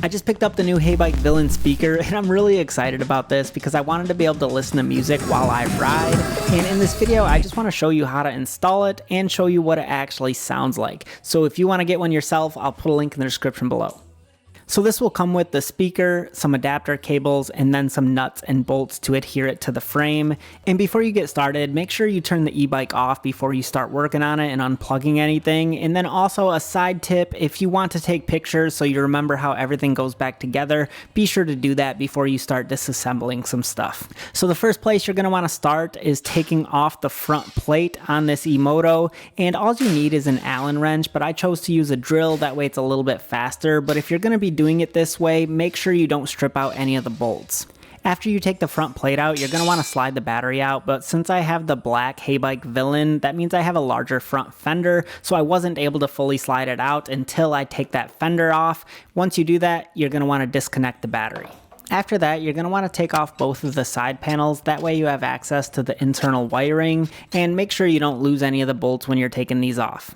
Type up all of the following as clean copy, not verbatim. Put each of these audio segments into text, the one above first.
I just picked up the new Heybike Villain speaker and I'm really excited about this because I wanted to be able to listen to music while I ride. And in this video, I just want to show you how to install it and show you what it actually sounds like. So if you want to get one yourself, I'll put a link in the description below. So this will come with the speaker, some adapter cables, and then some nuts and bolts to adhere it to the frame. And before you get started, make sure you turn the e-bike off before you start working on it and unplugging anything. And then also a side tip, if you want to take pictures so you remember how everything goes back together, be sure to do that before you start disassembling some stuff. So the first place you're going to want to start is taking off the front plate on this e-moto. And all you need is an Allen wrench, but I chose to use a drill, that way it's a little bit faster. But if you're going to be doing it this way, make sure you don't strip out any of the bolts. After you take the front plate out, you're going to want to slide the battery out, but since I have the black Heybike Villain, that means I have a larger front fender, so I wasn't able to fully slide it out until I take that fender off. Once you do that, you're going to want to disconnect the battery. After that, you're going to want to take off both of the side panels, that way you have access to the internal wiring, and make sure you don't lose any of the bolts when you're taking these off.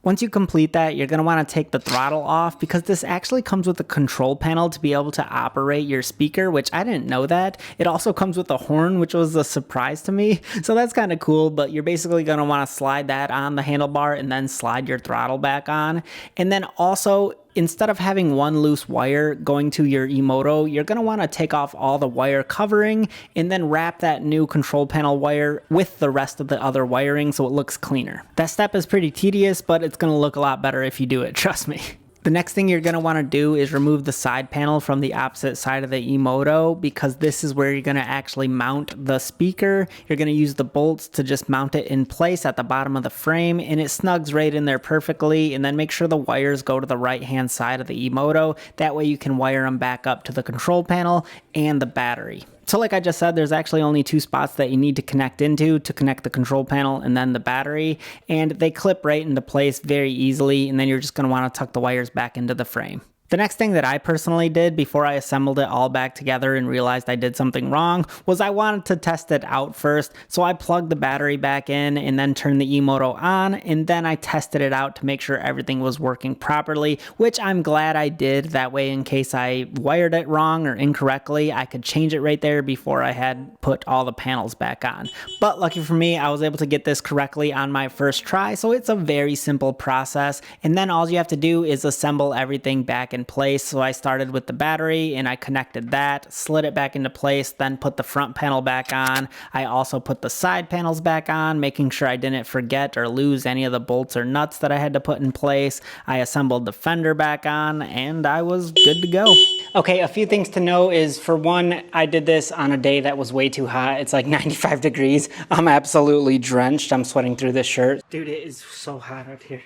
Once you complete that, you're going to want to take the throttle off because this actually comes with a control panel to be able to operate your speaker, which I didn't know that. It also comes with a horn, which was a surprise to me. So that's kind of cool, but you're basically going to want to slide that on the handlebar and then slide your throttle back on. And then also, instead of having one loose wire going to your e-moto, you're going to want to take off all the wire covering and then wrap that new control panel wire with the rest of the other wiring so it looks cleaner. That step is pretty tedious, but it's going to look a lot better if you do it, trust me. The next thing you're going to want to do is remove the side panel from the opposite side of the e-moto because this is where you're going to actually mount the speaker. You're going to use the bolts to just mount it in place at the bottom of the frame, and it snugs right in there perfectly. And then make sure the wires go to the right hand side of the e-moto. That way you can wire them back up to the control panel and the battery. So like I just said, there's actually only two spots that you need to connect into to connect the control panel and then the battery, and they clip right into place very easily, and then you're just going to want to tuck the wires back into the frame. The next thing that I personally did before I assembled it all back together and realized I did something wrong was I wanted to test it out first. So I plugged the battery back in and then turned the e-moto on, and then I tested it out to make sure everything was working properly, which I'm glad I did. That way, in case I wired it wrong or incorrectly, I could change it right there before I had put all the panels back on. But lucky for me, I was able to get this correctly on my first try. So it's a very simple process. And then all you have to do is assemble everything back in place. So I started with the battery and I connected that, slid it back into place, then put the front panel back on. I also put the side panels back on, making sure I didn't forget or lose any of the bolts or nuts that I had to put in place. I assembled the fender back on and I was good to go. Okay, a few things to know is, for one, I did this on a day that was way too hot. It's like 95 degrees. I'm absolutely drenched. I'm sweating through this shirt. Dude, it is so hot out here.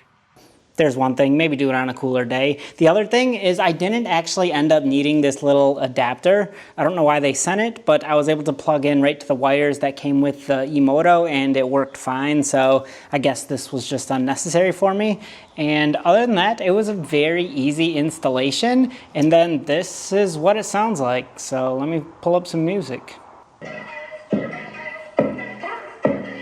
There's one thing, maybe do it on a cooler day. The other thing is I didn't actually end up needing this little adapter. I don't know why they sent it, but I was able to plug in right to the wires that came with the e-moto and it worked fine. So I guess this was just unnecessary for me. And other than that, it was a very easy installation. And then this is what it sounds like. So let me pull up some music.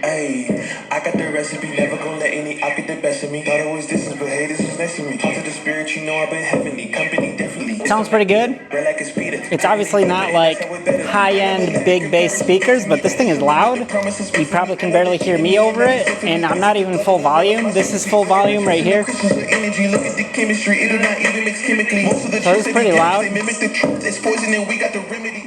Hey, I got the recipe, never gonna let any I get the best of me. Thought it was distance, but hey, this is next to me. Talk to the spirit, you know I've been heavenly, company definitely. Sounds pretty good. It's obviously not like high-end big bass speakers, but this thing is loud. You probably can barely hear me over it, and I'm not even full volume. This is full volume right here. So it's pretty loud. And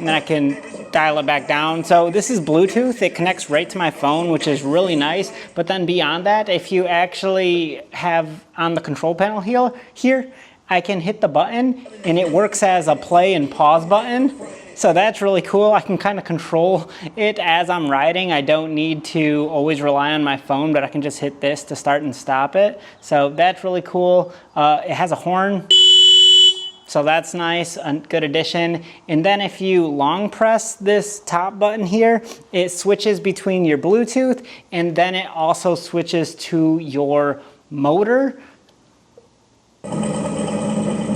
then I can dial it back down. So this is Bluetooth. It connects right to my phone, which is really nice. But then beyond that, if you actually have on the control panel here, I can hit the button and it works as a play and pause button. So that's really cool. I can kind of control it as I'm riding. I don't need to always rely on my phone, but I can just hit this to start and stop it. So that's really cool. It has a horn. So that's nice, a good addition. And then if you long press this top button here, it switches between your Bluetooth and then it also switches to your motor.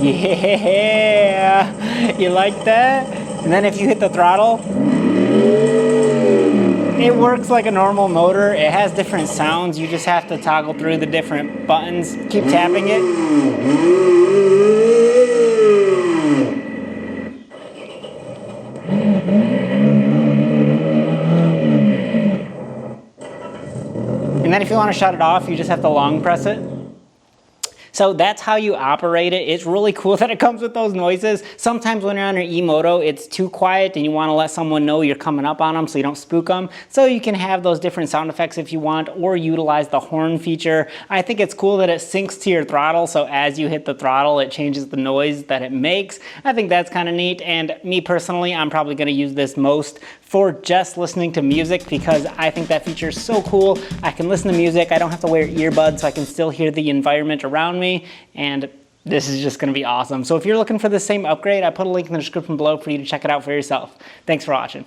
Yeah, you like that? And then if you hit the throttle, it works like a normal motor. It has different sounds. You just have to toggle through the different buttons. Keep tapping it. if you want to shut it off, you just have to long press it. So that's how you operate it. It's really cool that it comes with those noises. Sometimes when you're on your e-moto, it's too quiet and you want to let someone know you're coming up on them so you don't spook them. So you can have those different sound effects if you want, or utilize the horn feature. I think it's cool that it syncs to your throttle, so as you hit the throttle, it changes the noise that it makes. I think that's kind of neat, and me personally, I'm probably going to use this most for just listening to music because I think that feature is so cool. I can listen to music, I don't have to wear earbuds, so I can still hear the environment around me, and this is just going to be awesome. So if you're looking for the same upgrade, I put a link in the description below for you to check it out for yourself. Thanks for watching.